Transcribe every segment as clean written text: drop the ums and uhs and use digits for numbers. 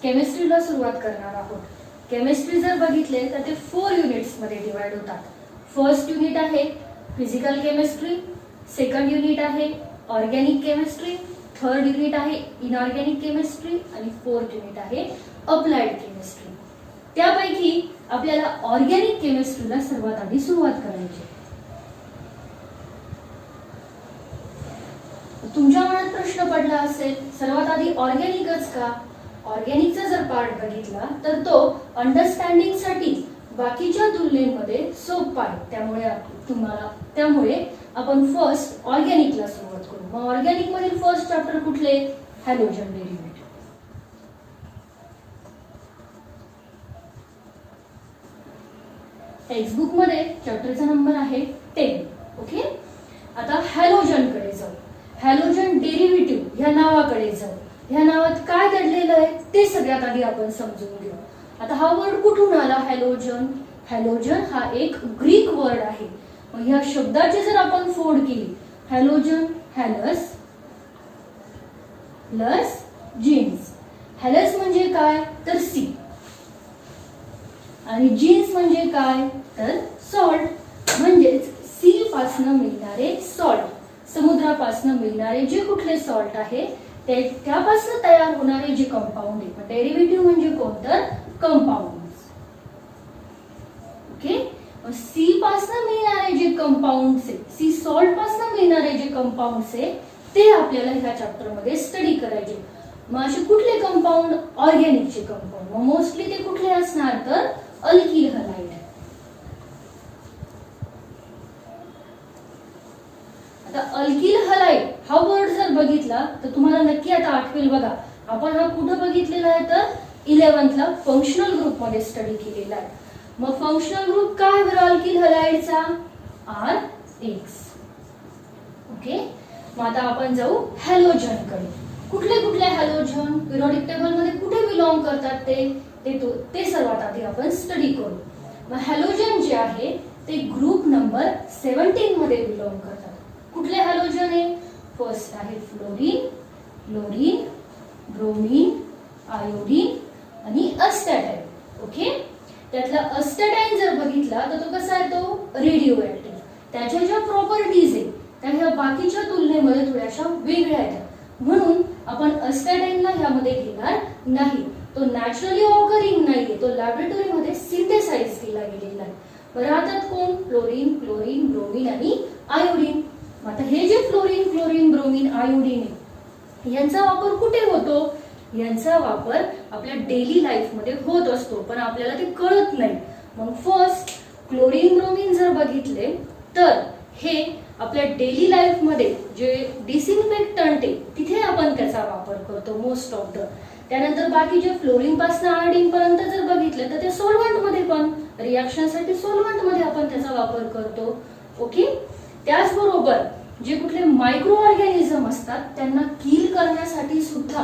केमिस्ट्रीला सुरुवात करणार आहोत. केमिस्ट्री जर बघितले तर ते 4 युनिट्स मध्ये डिवाइड होतात. फर्स्ट युनिट आहे फिजिकल केमिस्ट्री, सेकंड युनिट आहे ऑर्गॅनिक केमिस्ट्री, थर्ड युनिट आहे इनऑर्गॅनिक केमिस्ट्री आणि फोर्थ युनिट आहे अप्लाइड केमिस्ट्री. त्यापैकी आपल्याला ऑर्गॅनिक केमिस्ट्रीला सर्वात आधी सुरुवात करायची. तुमच्या मनात प्रश्न पडला असेल सर्वात आधी ऑर्गॅनिकच का? ऑर्गॅनिकचा जर पार्ट बघितला तर तो अंडरस्टँडिंग साठी बाकीच्या तुलनेमध्ये सोपा आहे. त्यामुळे आपण फर्स्ट ऑर्गॅनिकला सुरुवात करू. मग ऑर्गॅनिक मधील फर्स्ट चॅप्टर कुठले? Halogen derivative. टेक्स्टबुक मध्ये चॅप्टरचा नंबर आहे 10. ओके, आता हॅलोजन कडे जाऊ. हॅलोजन डेरिव्हेटिव्ह ह्या नावाकडे जाऊ. ह्या नावात काय दडलेलं आहे ते सगळ्यात आधी आपण समजून घेऊ. आता हा वर्ड कुठून आला? हॅलोजन. हॅलोजन हा एक ग्रीक वर्ड आहे. मग ह्या शब्दाची जर आपण फोड केली, हॅलोजन हॅलस प्लस जीन्स. हॅलस म्हणजे काय तर सी आणि जीन्स म्हणजे काय तर सॉल्ट. म्हणजेच सी पासून मिळणारे सॉल्ट, समुद्रापासून मिळणारे जे कुठले सॉल्ट आहे त्यापासून तयार होणारे जे कंपाऊंड आहे. डेरिव्हेटिव्ह म्हणजे कोणतं? कंपाऊंड. ओके, सी पासून मिळणारे जे कंपाऊंड्स आहे, सी सॉल्ट पासून मिळणारे जे कंपाऊंड्स आहे ते आपल्याला ह्या चॅप्टर मध्ये स्टडी करायचे. मग असे कुठले कंपाऊंड? ऑर्गॅनिकचे कंपाऊंड. मग मोस्टली ते कुठले असणार तर अल्किल हलाइड. आता अल्किल हलाइड हा वर्ड जर बघितला तर तुम्हाला नक्की आता आठवेल बघा. आपण हा कुठे बघितलेला आहे तर 11th ला फंक्शनल ग्रुप मध्ये स्टडी केलेला आहे. मग फंक्शनल ग्रुप काय बरं अल्किल हलाइडचा? RH. ओके, मग आता आपण जाऊ हॅलोजन कडे. कुठले कुठले हॅलोजन पिरियोडिक टेबल मध्ये कुठे बिलॉंग करतात ते सर्वात आधी आपण स्टडी करू. मग हॅलोजन जे आहे ते ग्रुप नंबर 17 मध्ये बिलॉंग करतात. कुठले हॅलोजन आहे? फर्स्ट आहे फ्लोरीन, क्लोरीन, ब्रोमीन, आयोडीन आणि अस्टॅटाईन. ओके, त्यातला अस्टॅटाईन जर बघितला तर तो कसा आहे? तो रेडिओ ऍक्टिव्ह. त्याच्या ज्या प्रॉपर्टीज आहे त्या ह्या बाकीच्या तुलनेमध्ये थोड्याशा वेगळ्या आहेत. म्हणून आपण अस्टॅटाईनला ह्यामध्ये घेणार नाही. तो नॅचरली ऑकरिंग नाहीये, तो लॅबोरेटरीमध्ये सिंथेसाइज केला गेलेला आहे. बरं, राहतात कोण? फ्लोरीन, क्लोरीन, ब्रोमीन आणि आयोडीन. आता हे जे फ्लोरीन, क्लोरीन, ब्रोमीन, आयोडीन आहे यांचा वापर कुठे होतो? यांचा वापर आपल्या डेली लाईफ मध्ये होत असतो पण आपल्याला ते कळत नाही. मग फर्स्ट क्लोरीन, ब्रोमीन जर बघितले तर हे आपल्या डेली लाईफ मध्ये जे डिसइन्फेक्टंट आहे तिथे आपण त्याचा वापर करतो मोस्ट ऑफ द. त्यानंतर बाकीचे फ्लोरीन पासून आयोडीन पर्यंत जर बघितलं तर ते सॉल्व्हंट मध्ये पण रिएक्शन साठी सॉल्व्हंट मध्ये आपण त्याचा वापर करतो. ओके, त्याचबरोबर जे कुठले मायक्रो ऑर्गॅनिझम असतात त्यांना किल करण्यासाठी सुद्धा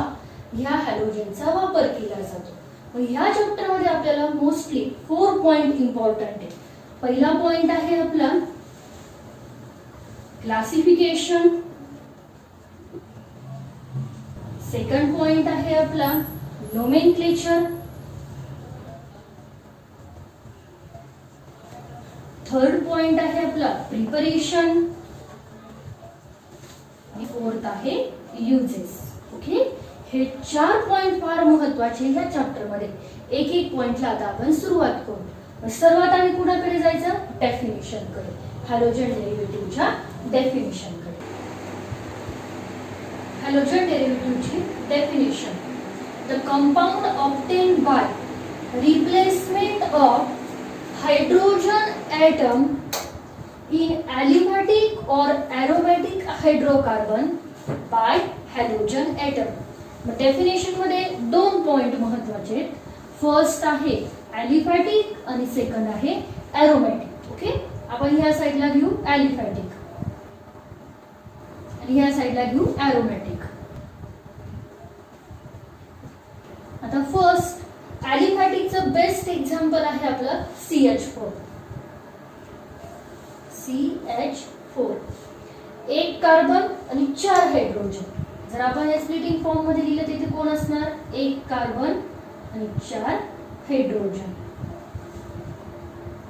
ह्या हॅलोजनचा वापर केला जातो. मग ह्या चॅप्टर मध्ये आपल्याला मोस्टली 4 पॉइंट इम्पॉर्टंट आहे. पहिला पॉइंट आहे आपला क्लासिफिकेशन. सेकंड पॉइंट आहे आपला नोमेनक्लेचर. थर्ड पॉइंट आहे आपला प्रिपरेशन. फोर्थ आहे युजेस. ओके, हे 4 पॉइंट फार महत्वाचे ह्या चॅप्टर मध्ये. एक एक पॉइंटला आता आपण सुरुवात करू. सर्वात आधी कुणाकडे जायचं? डेफिनेशन कडे. हॅलोजन डेरिव्हेटिव्हच्या डेफिनेशन कडे. हॅलोजन डेरिव्हेटिव्हची definition: the compound obtained by replacement of hydrogen atom in aliphatic or aromatic hydrocarbon by halogen atom. मग डेफिनेशन मध्ये 2 पॉइंट महत्वाचे. फर्स्ट आहे अलिफॅटिक आणि सेकंड आहे एरोमॅटिक. ओके, आपण ह्या साइडला घेऊ अलिफॅटिक आणि ह्या साइडला घेऊ एरोमॅटिक. आता फर्स्ट अलिफॅटिकचं बेस्ट एक्झाम्पल आहे आपलं CH4. CH4 एक कार्बन आणि 4 हायड्रोजन. जर आपण हे स्प्लिटिंग फॉर्म मध्ये लिहिलं तिथे कोण असणार? एक कार्बन आणि 4 हायड्रोजन.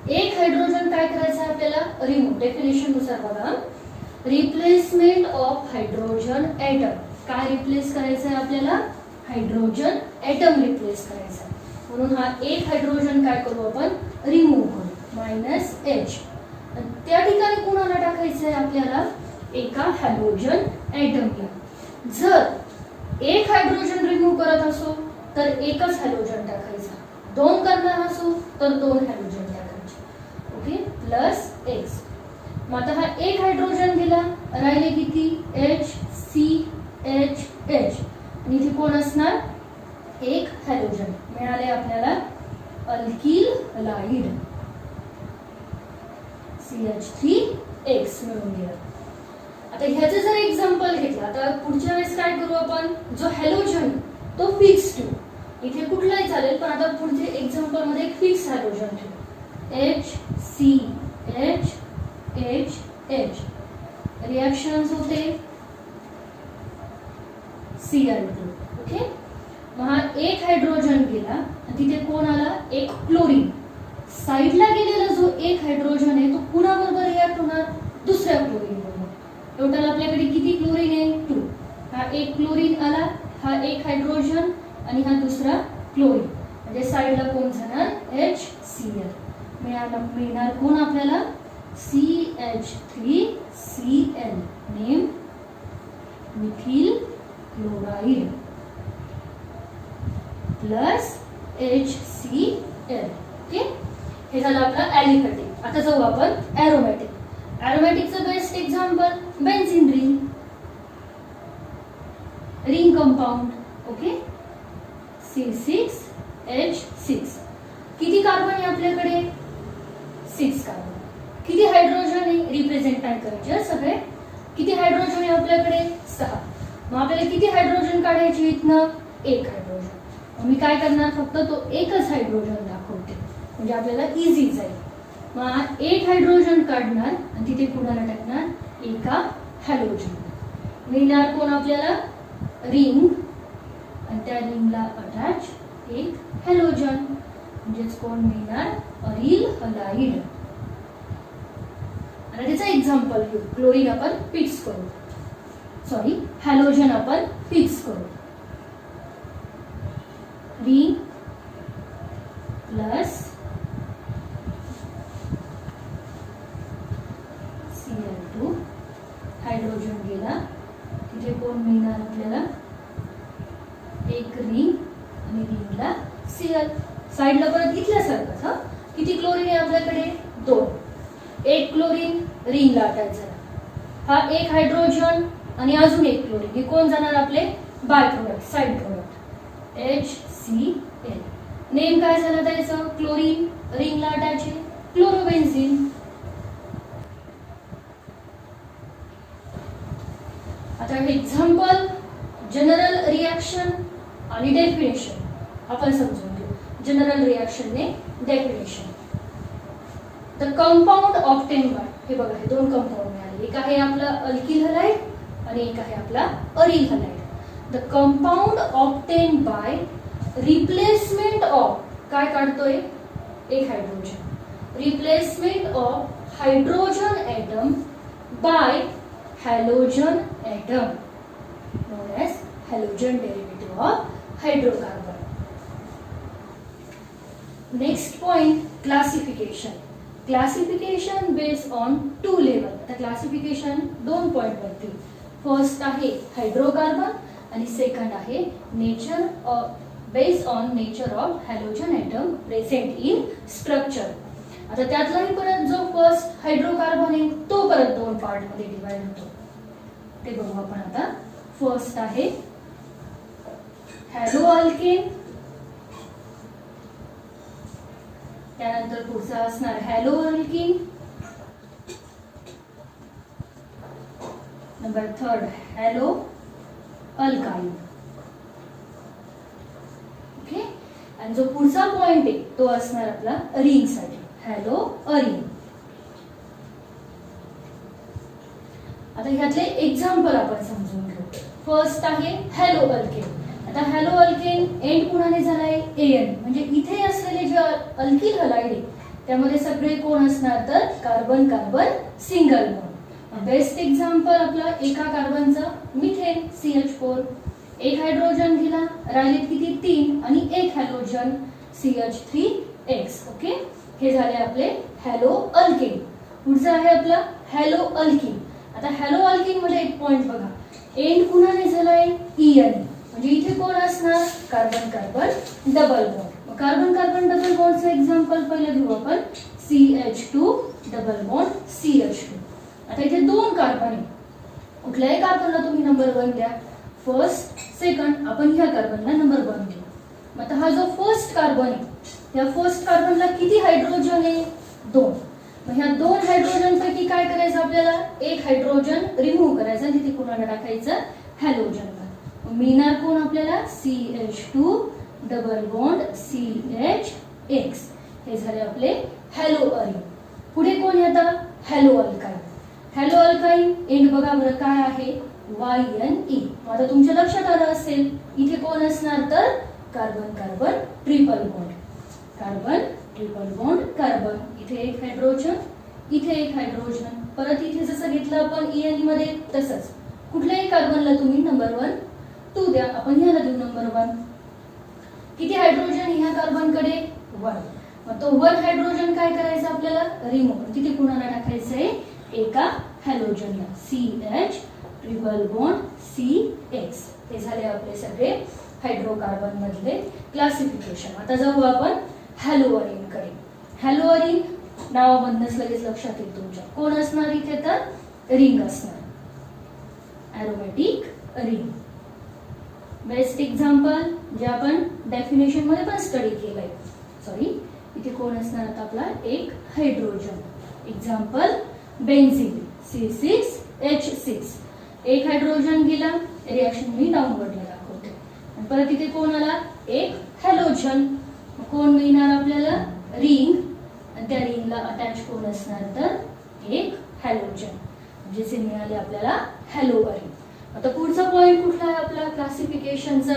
एक हायड्रोजन काय करायचं आहे आपल्याला रिमूव्ह. डेफिनेशन नुसार बघा, रिप्लेसमेंट ऑफ हायड्रोजन ॲटम. काय रिप्लेस करायचं आहे आपल्याला हायड्रोजन ॲटम रिप्लेस करायचा आहे. म्हणून हा एक हायड्रोजन काय करू आपण रिमूव्ह करू -H. त्या ठिकाणी कोणाला टाकायचं आहे आपल्याला एका हायड्रोजन ॲटमला. जर एक हायड्रोजन रिमूव्ह करत असो तर एकच हायड्रोजन टाकायचा, 2 करणार असो तर 2 हायड्रोजन टाकायचे. Okay +X. मग आता हा एक हायड्रोजन गेला, राहिले किती H C H H. आणि इथे कोण असणार एक हायड्रोजन. मिळाले आपल्याला अल्किल हलाइड CH3X मिळून गेला. आता ह्याचं जर एक्झाम्पल घेतलं, आता पुढच्या वेळेस काय करू आपण, जो हॅलोजन तो फिक्स ठेवू. इथे कुठलाही चालेल, पण आता पुढचे एक्झाम्पल मध्ये एक फिक्स हॅलोजन ठेवू. H C H H H. Reactions होते Cl2. ओके. मग हा एक हायड्रोजन गेला आणि तिथे कोण आला एक क्लोरीन. साइडला गेलेला जो एक हायड्रोजन आहे तो कुणाबरोबर रिॲक्ट होणार दुसऱ्या क्लोरीन बरोबर. टोटल आपल्याकडे किती क्लोरीन आहे 2. हा एक क्लोरीन आला, हा एक हायड्रोजन आणि हा दुसरा क्लोरीन. म्हणजे साइडला कोण जाणार HCl. मिळणार कोण आपल्याला CH3Cl. Name methyl chloride +HCl. Okay. हे झालं आपलं ॲलिफॅटिक. आता जाऊ आपण ॲरोमॅटिक. ॲरोमॅटिकचं best example benzene ring. Ring compound. Okay C6H6. किती कार्बन आहे आपल्याकडे 6 कार्बन. किती हायड्रोजन आहे रिप्रेझेंट नाही करायचे सगळे. किती हायड्रोजन आहे आपल्याकडे 6. मग आपल्याला किती हायड्रोजन काढायचे इथनं एक हायड्रोजन. मी काय करणार फक्त तो एकच हायड्रोजन दाखवते म्हणजे आपल्याला इझी जाईल. मग एक हायड्रोजन काढणार आणि तिथे कुणाला टाकणार एका हॅलोजन. मिळणार कोण आपल्याला रिंग आणि त्या रिंगला अटॅच एक हॅलोजन म्हणजेच कोण मिळणार अरिल हलाइड. आणि त्याचं एक्झाम्पल घेऊ. क्लोरीन आपण फिक्स करू, सॉरी हॅलोजन आपण फिक्स करू. रिंग प्लस Cl2 हायड्रोजन गेला, तिथे कोण मिळणार आपल्याला एक रिंग आणि रिंगला Cl. साइडला परत इथल्यासारखंच. हा किती क्लोरीन आहे आपल्याकडे 2. एक क्लोरीन रिंगला अटॅच झाला, हा एक हायड्रोजन आणि अजून एक क्लोरीन. हे कोण जाणार आपले by product side product HCl. Name काय झालं त्याचं क्लोरीन रिंगला अटॅच आहे क्लोरोबेन्झीन. आता एक्झाम्पल जनरल रिएक्शन आणि डेफिनेशन आपण समजून घेऊ. जनरल रिएक्शन ने definition. The compound obtain bye, हे बघा हे 2 कंपाऊंड मिळाले. एक आहे आपला अल्किल हलाइड आणि एक आहे आपला aryl halide. The compound obtain by replacement of, काय काढतोय एक hydrogen. Replacement of hydrogen atom by halogen atom known as halogen derivative of hydrocarbon. Next point, classification. Classification based on 2 level. आता classification 2 point वरती. First आहे hydrocarbon आणि second आहे nature based on nature of halogen atom present in structure. आता त्यातलाही परत जो first hydrocarbon आहे तो परत 2 पार्ट मध्ये डिवाइड होतो. ते बघू आपण आता. फर्स्ट आहे हॅलो अल्केन, त्यानंतर पुढचा असणार hello alkyne, number 3 hello alkyne. Okay. आणि जो पुढचा पॉइंट आहे तो असणार आपला रिंग साठी हॅलो अरिन. आता ह्यातले एक्झाम्पल आपण समजून घेऊ. फर्स्ट आहे हॅलो अल्केन आता हॅलो अल्केन एंड कुणाने झालाय एन, म्हणजे इथे असलेले जे अल्किल हलाइड आहे त्यामध्ये सगळे कोण असणार तर carbon carbon single bond. Best example आपला एका कार्बनचा मिथेन CH4, एक हायड्रोजन दिला, राहिलेत किती 3 आणि एक हॅलोजन CH3X. ओके, हे झाले आपले हॅलो अल्केन. पुढचा आहे आपला हॅलो अल्किन. आता हॅलो अल्किन मध्ये एक पॉइंट बघा, एंड कुणाने झालाय EN, म्हणजे इथे कोण असणार carbon carbon double bond. Carbon carbon double बॉन्डचं एक्झाम्पल पहिलं घेऊ आपण, CH2 डबल बॉन्ड CH2. आता इथे दोन कार्बन आहे, कुठल्याही कार्बनला तुम्ही नंबर 1 द्या, फर्स्ट सेकंड, आपण ह्या कार्बनला नंबर 1 देऊ. मग आता हा जो फर्स्ट कार्बन आहे त्या फर्स्ट कार्बनला किती हायड्रोजन आहे 2. मग ह्या 2 हायड्रोजन पैकी काय करायचं आपल्याला, एक हायड्रोजन रिमूव्ह करायचा आणि तिथे कोणाला टाकायचं हॅलोजनला. मग मिळणार कोण आपल्याला CH2 डबल बॉन्ड CHX. हे झाले आपले हॅलो अरिन. पुढे कोण येतं hello alkyne. Hello alkyne end बघा बरं काय आहे YNE. आता तुमच्या लक्षात आलं असेल इथे कोण असणार तर carbon carbon triple bond, carbon triple bond carbon. इथे एक हायड्रोजन, इथे एक हायड्रोजन, परत इथे जसं घेतलं आपण EN मध्ये तसंच कुठल्याही कार्बनला तुम्ही नंबर 1 2 द्या, आपण ह्याला देऊ नंबर 1. किती हायड्रोजन ह्या कार्बनकडे 1. मग तो 1 हायड्रोजन काय करायचं आपल्याला रिमूव्ह, तिथे कुणाला टाकायचं आहे एका हॅलोजनला CH ट्रिपल बॉन्ड CX. हे झाले आपले सगळे हायड्रोकार्बन मधले क्लासिफिकेशन. आता जाऊ आपण हॅलो अरिन कडे. हॅलो अरिन नावामधनच लगेच लक्षात येईल तुमच्या कोण असणार इथे तर रिंग असणार, एरोमॅटिक रिंग. बेस्ट एक्झाम्पल जे आपण डेफिनेशन मध्ये पण स्टडी केलंय, सॉरी इथे कोण असणार आता आपला एक हायड्रोजन. एक्झाम्पल बेन्झीन C6H6, एक हायड्रोजन गेला, रिएक्शन मी डाउनवर्डला दाखवते. आणि परत इथे कोण आला एक हॅलोजन, कोण मिळणार आपल्याला रिंग, आणि त्या रिंगला अटॅच कोण असणार तर एक हॅलोजन, म्हणजे मिळाले आपल्याला हॅलो अरिन. आता पुढचा पॉइंट कुठला आहे आपला क्लासिफिकेशनचा,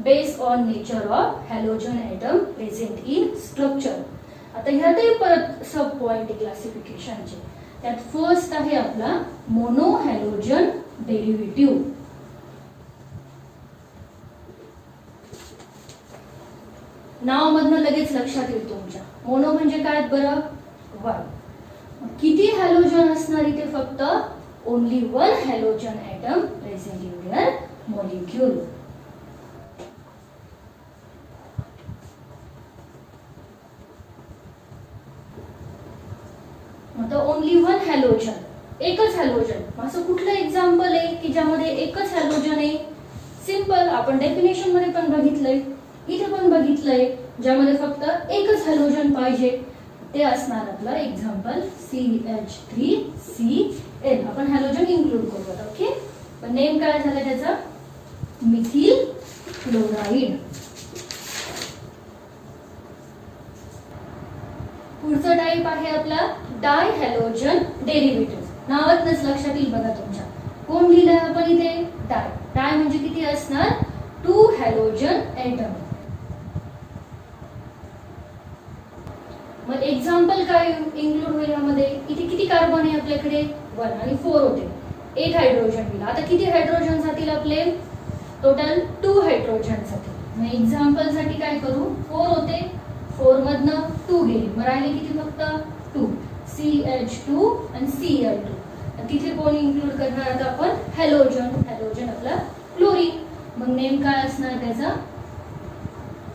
based on nature of halogen atom present in structure. आता ह्यातही परत सब पॉइंट क्लासिफिकेशनचे. त्यात फर्स्ट आहे आपला मोनो हॅलोजन डेरिव्हेटिव्ह. नावामधनं लगेच लक्षात येईल तुमच्या मोनो म्हणजे काय बरं 1. किती हॅलोजन असणार इथे फक्त only 1 halogen atom present in their molecule. Only 1 halogen, एकच हॅलोजन. असं कुठलं एक्झाम्पल आहे की ज्यामध्ये एकच हॅलोजन आहे, सिंपल आपण डेफिनेशन मध्ये पण बघितलंय, इथे पण बघितलंय, ज्यामध्ये फक्त एकच हॅलोजन पाहिजे, ते असणार आपलं एक्झाम्पल CH3Cl. आपण हॅलोजन इन्क्लूड करू. ओके, पण नेम काय झालं त्याचा मिथिल क्लोराइड. पुढचा टाइप आहे आपला डाय हॅलोजन डेरिव्हेटिव्ह. नावातच लक्षात येईल बघा तुमच्या कोण लिहिलंय आपण इथे डाय. डाय म्हणजे किती असणार 2 हॅलोजन ॲटम. मग एक्झाम्पल काय इन्क्लूड होईल यामध्ये, इथे किती कार्बन आहे आपल्याकडे 1 आणि 4 होते, एक हायड्रोजन दिला. आता किती हायड्रोजन जातील आपले टोटल 2 हायड्रोजन जातील. मग एक्झाम्पल साठी काय करू 4 होते, 4 मधनं 2 गेले, मग राहिले किती फक्त 2 CH2 आणि Cl2. तिथे कोण इन्क्लूड करणार आता आपण हॅलोजन. हॅलोजन आपला क्लोरीन. मग नेम काय असणार त्याचा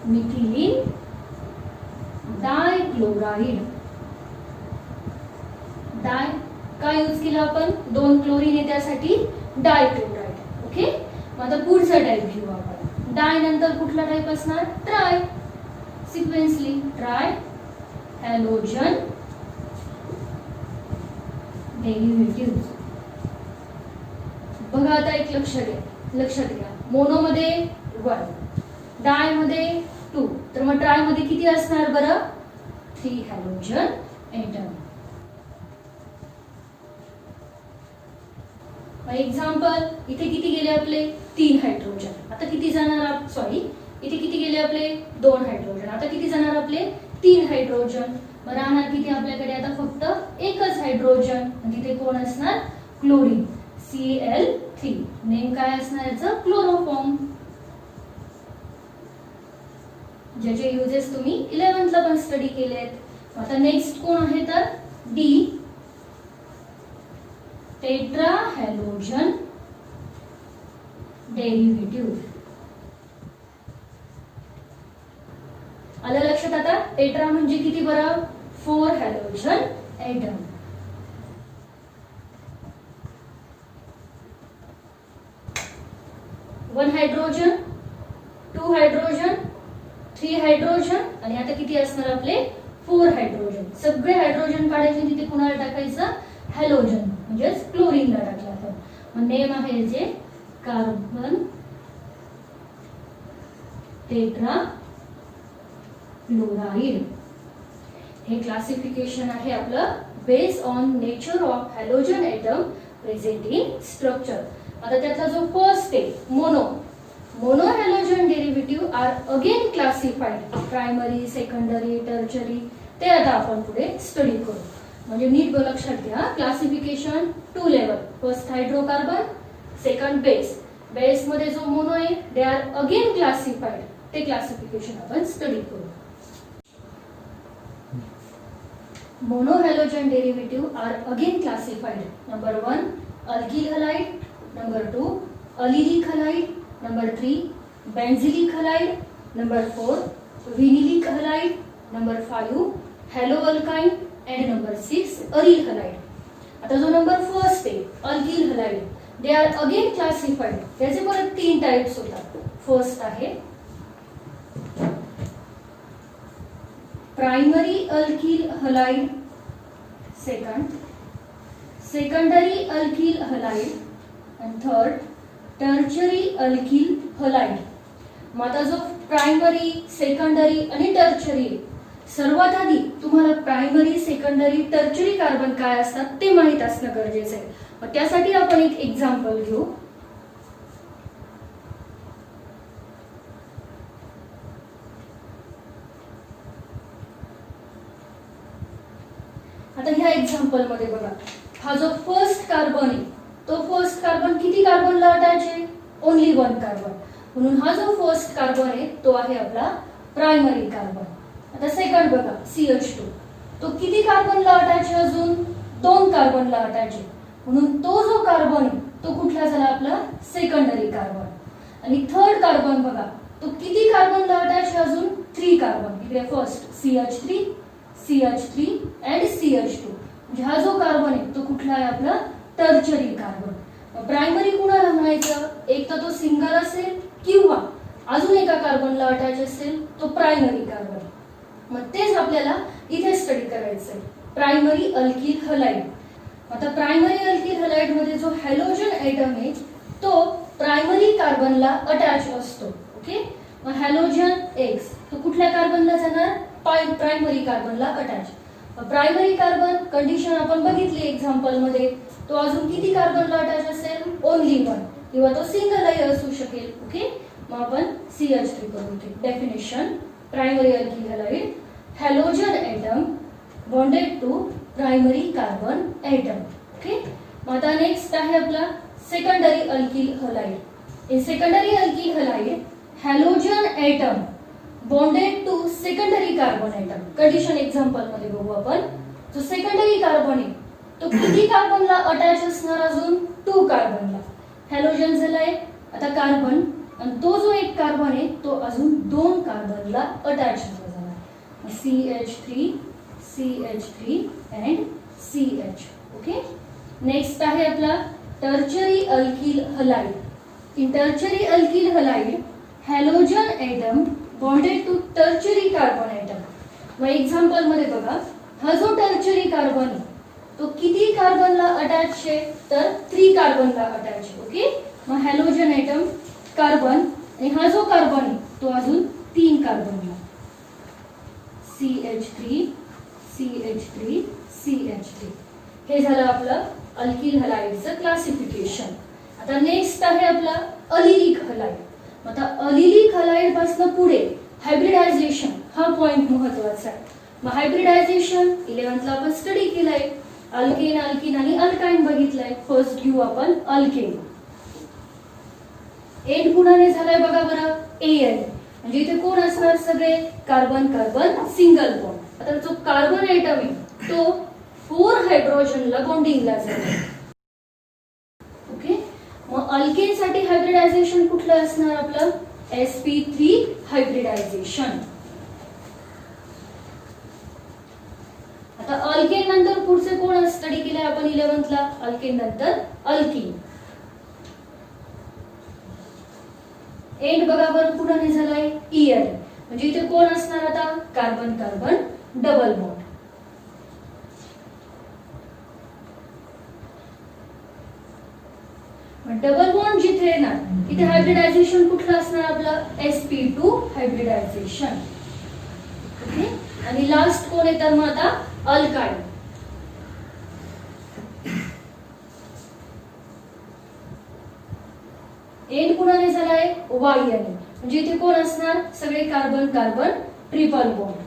मिथिलीन डायक्लोराइड. डाय काय यूज केला आपण 2 क्लोरीन आहे त्यासाठी डायक्लोराइड. ओके, मग आता पुढचा टाइप घेऊ आपण. डाय नंतर कुठला टाइप असणार try. Sequentially try halogen derivative. बघा आता एक लक्षात घ्या मोनो मध्ये 1, डाय मध्ये 2, तर मग ट्राय मध्ये किती असणार बरं 3 हॅलोजन ॲटम. एक्झाम्पल, इथे किती गेले आपले 3 हायड्रोजन. आता किती जाणार, सॉरी इथे किती गेले आपले 2 हायड्रोजन. आता किती जाणार आपले 3 हायड्रोजन. मग राहणार किती आपल्याकडे आता फक्त एकच हायड्रोजन. तिथे कोण असणार, क्लोरीन, Cl3. नेम काय असणार याचं, क्लोरोफॉर्म. ज्याचे युजेस तुम्ही 11th ला पण स्टडी केलेत. आता नेक्स्ट कोण आहे तर डी, टेट्राहॅलोजन डेरिव्हेटिव्ह. आलं लक्षात आता. टेट्रा म्हणजे किती बरं, 4 halogen atom. One hydrogen, 2 hydrogen, 3 hydrogen आणि आता किती असणार आपले 4 हायड्रोजन. सगळे हायड्रोजन काढायचे, तिथे कुणाला टाकायचं, हॅलोजन म्हणजेच क्लोरीनला टाकला आपण. मग नेम आहे जे कार्बन टेट्रा क्लोराइड. हे क्लासिफिकेशन आहे आपलं based on nature of halogen atom present in structure. आता त्यातला जो फर्स्ट आहे mono halogen derivative are again classified primary, secondary, tertiary. ते आता आपण पुढे स्टडी करू. म्हणजे नीट लक्षात घ्या, classification 2 level. First hydrocarbon, second base मध्ये जो मोनो आहे दे आर अगेन क्लासिफाईड. ते क्लासिफिकेशन आपण स्टडी करू. Mono halogen derivative are again classified. Number 1 alkyl halide, number 2 allylic halide, number 3 benzylic halide, number 4 vinylic halide, number 5 halo alkyne and number 6 aryl halide. आता जो number first आहे alkyl halide, they are again classified. त्याचे परत 3 types होतात. First आहे primary alkyl halide, secondary alkyl halide आणि third tertiary alkyl halide. मग आता जो प्रायमरी, सेकंडरी आणि टर्चरी, सर्वात आधी तुम्हाला प्रायमरी, सेकंडरी, टर्चरी कार्बन काय असतात ते माहित असणं गरजेचं आहे. मग त्यासाठी आपण एक एक्झाम्पल घेऊ. आता ह्या एक्झाम्पल मध्ये बघा, हा जो फर्स्ट कार्बन आहे तो फर्स्ट कार्बन किती कार्बनला अटॅच आहे, ओनली 1 कार्बन. म्हणून हा जो फर्स्ट कार्बन आहे तो आहे आपला प्रायमरी कार्बन. आता सेकंड बघा CH2, तो किती कार्बनला अटॅच आहे, अजून 2 कार्बनला अटॅच आहे. म्हणून तो जो कार्बन आहे तो कुठला झाला आपला सेकंडरी कार्बन. आणि थर्ड कार्बन बघा, तो किती कार्बनला अटॅच आहे, अजून 3 कार्बन. इकडे फर्स्ट CH3 अँड CH2. म्हणजे हा जो कार्बन आहे तो कुठला आहे आपला टर्चरी कार्बन. प्रायमरी कुणाला म्हणायचं, एक तर तो सिंगल असेल किंवा अजून एका कार्बनला अटॅच असेल तो प्रायमरी कार्बन. मग तेच आपल्याला इथे स्टडी करायचं आहे, प्रायमरी अल्किल हलाइड. आता प्रायमरी अल्किल हलाइड मध्ये जो हॅलोजन एटम आहे तो प्रायमरी कार्बनला अटॅच असतो. ओके, मग हॅलोजन X तो कुठल्या कार्बनला जाणार, प्रायमरी कार्बनला अटॅच. प्रायमरी कार्बन कंडिशन आपण बघितली एक्झाम्पल मध्ये, तो अजून किती कार्बनला अटॅच असेल, ओनली 1 किंवा तो सिंगलही असू शकेल. ओके, मग आपण CH3 करू. Definition, primary alkyl halide, halogen atom bonded to primary carbon atom. Okay, मग आता नेक्स्ट आहे आपला secondary alkyl halide. In secondary alkyl halide halogen atom bonded to secondary carbon atom. Condition example मध्ये बघू आपण. जो सेकंडरी कार्बन आहे तो किती कार्बनला अटॅच असणार, अजून 2 कार्बनला. हॅलोजन झालाय आता कार्बन, आणि तो जो एक कार्बन आहे तो अजून 2 कार्बनला अटॅच झाला. CH3 and CH. Okay, next आहे आपला tertiary alkyl halide. In tertiary alkyl halide halogen atom bonded to tertiary carbon atom. मग एक्झाम्पल मध्ये बघा, हा जो टर्चरी कार्बन आहे तो किती कार्बनला अटॅच आहे, तर 3 कार्बनला अटॅच आहे. ओके, मग हॅलोजन एटम कार्बन आणि हा जो कार्बन आहे तो अजून 3 कार्बनला. CH3 हे झालं आपलं अल्किल हलाइडचं क्लासिफिकेशन. आता नेक्स्ट आहे आपला अलिलिक हलाइड. आता अलिलिक हलाइड पासून पुढे हायब्रिडायझेशन हा पॉइंट महत्वाचा आहे. मग हायब्रिडायझेशन 11th ला आपण स्टडी केलाय. अल्केन, अल्किन आणि अल्काइन बघितलंय. फर्स्ट घेऊ आपण अल्केन. एंड कुणाने झालाय बघा बरं, एन. म्हणजे इथे कोण असणार, सगळे कार्बन कार्बन सिंगल बॉन्ड. आता जो कार्बन एटम आहे तो 4 हायड्रोजनला बॉन्डिंगला जातो. ओके. मग अल्केन साठी हायब्रिडायझेशन कुठलं असणार आपलं, sp3 हायब्रिडायझेशन. आता अल्केन नंतर पुढचे कोण स्टडी केले आपण 11th ला, अल्केन नंतर अल्कीन. एंड बघा बरं पुढे झालाय ईएन. म्हणजे इथे कोण असणार आता, carbon carbon double bond. Double bond जिथे येणार तिथे हायब्रिडायझेशन कुठलं असणार आपलं, sp2 हायब्रिडायझेशन. ओके. आणि लास्ट कोण आहे तर मग आता अल्काइन. एंड कुणाने झालाय, वायन. म्हणजे इथे कोण असणार, सगळे कार्बन कार्बन ट्रिपल बॉन्ड.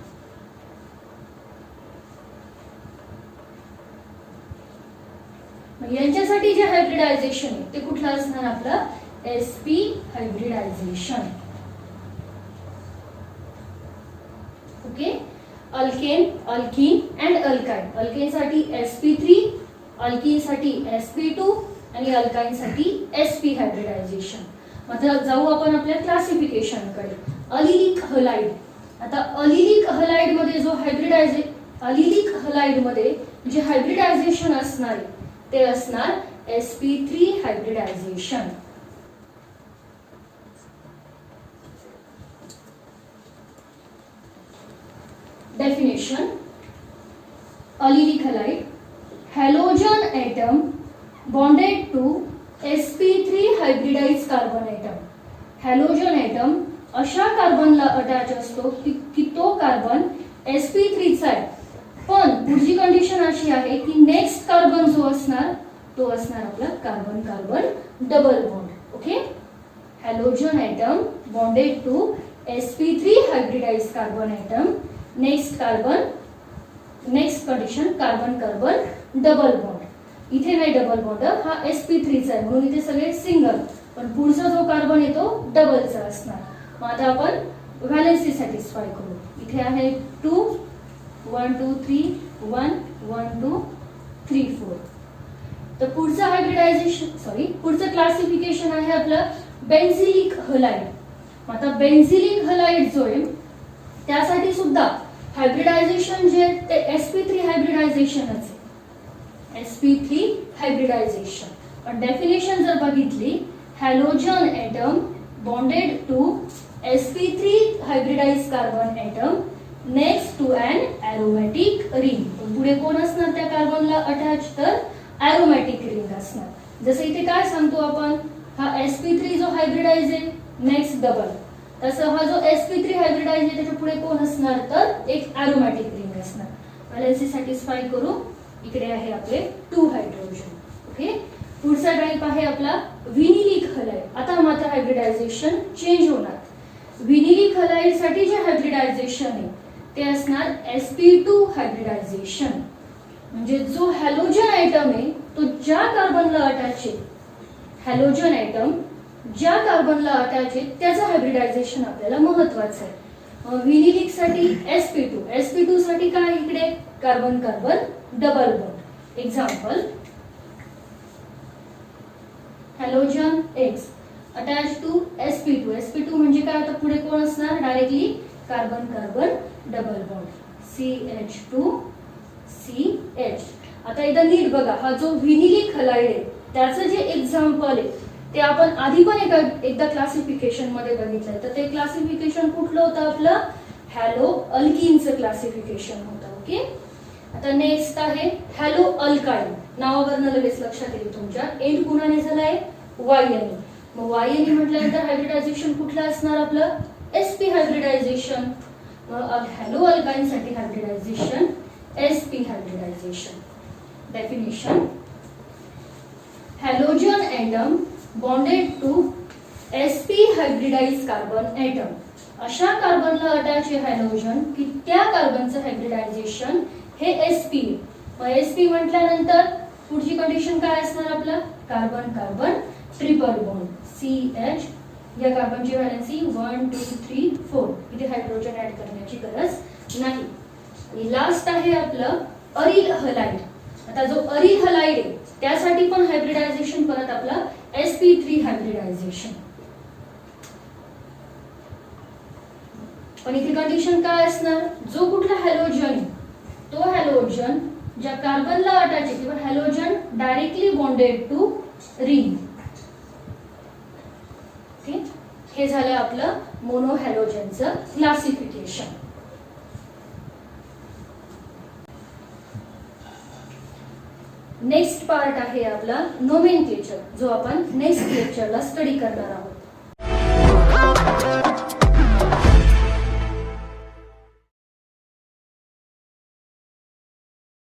यांच्यासाठी जे हायब्रिडायझेशन आहे ते कुठलं असणार आपलं, sp hybridisation. Okay. Alkane, alkyne and alkyne. Alkane साठी sp3, अल्कीन साठी sp2 आणि अल्काइन साठी sp हायब्रिडायझेशन. मतलब जाऊ आपण आपल्या क्लासिफिकेशन कडे. अलिलिक हलाइड. आता अलिलिक हलाइड मध्ये जो अलिलिक हलाइड मध्ये जे हायब्रिडायझेशन असणार आहे ते असणार sp3 hybridization. Definition. Allylic halide, halogen atom bonded to sp3 hybridized carbon atom. Halogen atom अशा कार्बनला अटॅच असतो की तो कार्बन sp3 चा आहे. पण पुढची कंडिशन अशी आहे की नेक्स्ट कार्बन जो असणार तो असणार आपला carbon carbon double bond. Okay. Halogen atom bonded to sp3 hybridized carbon atom. Next condition carbon carbon double bond. इथे नाही डबल बॉन्ड, हा sp3 चा आहे म्हणून इथे सगळे सिंगल, पण पुढचा जो कार्बन आहे तो डबलचा असणार. मग आता आपण व्हॅलेन्सी सॅटिस्फाय करू. इथे आहे 2 1 2 3 1 1 2 3 4. तर पुढचं हायब्रिडायझेशन पुढचं क्लासिफिकेशन आहे आपलं बेन्झिलिक हलाइड. आता बेन्झिलिक हलाइड जो आहे त्यासाठी सुद्धा हायब्रिडायझेशन जे ते sp3 हायब्रिडायझेशनच आहे. sp3 hybridisation. पण डेफिनेशन जर बघितली, halogen atom bonded to sp3 hybridized carbon atom next to an aromatic ring. पुढे कोण असणार त्या कार्बनला अटॅच, तर एरोमॅटिक रिंग असणार. जसं इथे काय सांगतो आपण, हा sp3 जो हायब्रिडाइज आहे नेक्स्ट डबल, तसं हा जो sp3 हायब्रिडाइज आहे त्याच्या पुढे कोण असणार तर एक एरोमॅटिक रिंग असणार. व्हॅलेन्सी सॅटिस्फाय करू. इकडे आहे आपले 2 हायड्रोजन. ओके. पुढचा टाइप आहे आपला व्हिनिलिक हलाइड. आता मात्र हायब्रिडायझेशन चेंज होणार. व्हिनिलिक हलाइड साठी जे हायब्रिडायझेशन आहे ते असणार sp2 हायब्रिडायझेशन. म्हणजे जो हॅलोजन एटम आहे तो ज्या कार्बनला अटॅच आहे, हॅलोजन एटम ज्या कार्बनला अटॅच आहे त्याचं हायब्रिडायझेशन आपल्याला महत्वाचं आहे. व्हिनिलिक साठी sp2 साठी काय, इकडे carbon carbon double bond. Example, halogen X attach to sp2 म्हणजे काय, आता पुढे कोण असणार, directly carbon carbon double bond CH2 CH. आता इथं नीट बघा, हा जो व्हिनिलिक हलाइड आहे त्याचं जे एक्झाम्पल आहे ते आपण आधी पण एकदा क्लासिफिकेशन मध्ये बघितलंय. तर ते क्लासिफिकेशन कुठलं होतं आपलं, हॅलो अल्किनचं क्लासिफिकेशन होतं. ओके. आता नेक्स्ट आहे हॅलो अल्काइन. नावावरनं लगेच लक्षात येईल तुमच्या. एंड कुणाने झालाय, वायनी. मग वायनी म्हटल्यानंतर हायब्रिडायझेशन कुठलं असणार आपलं, sp हायब्रिडायझेशन. हॅलो अल्काइन साठी hybridization sp hybridization. Definition. Halogen atom bonded to sp hybridize carbon atom. अशा कार्बनला अटॅच आहे हॅलोजन की त्या कार्बनचं हायब्रिडायझेशन हे sp. मग sp म्हटल्यानंतर पुढची कंडिशन काय असणार आपलं? Carbon carbon triple bond CH. या कार्बनची व्हॅलेन्सी 1 2 3 4. इथे हायड्रोजन ऍड करण्याची गरज नाही. आणि लास्ट आहे आपलं अरिल हलाइड. आता जो अरिल हलाइड आहे त्यासाठी पण हायब्रिडायझेशन परत आपलं sp3 हायब्रिडायझेशन. पण इथे कंडिशन काय असणार? जो कुठला हॅलोजन तो हॅलोजन ज्या कार्बनला अटॅच आहे किंवा halogen directly bonded to ring. हे झालं आपलं मोनो हॅलोजनचं क्लासिफिकेशन. नेक्स्ट पार्ट आहे आपला नोमेनक्लेचर, जो आपण नेक्स्ट लेक्चरला स्टडी करणार आहोत.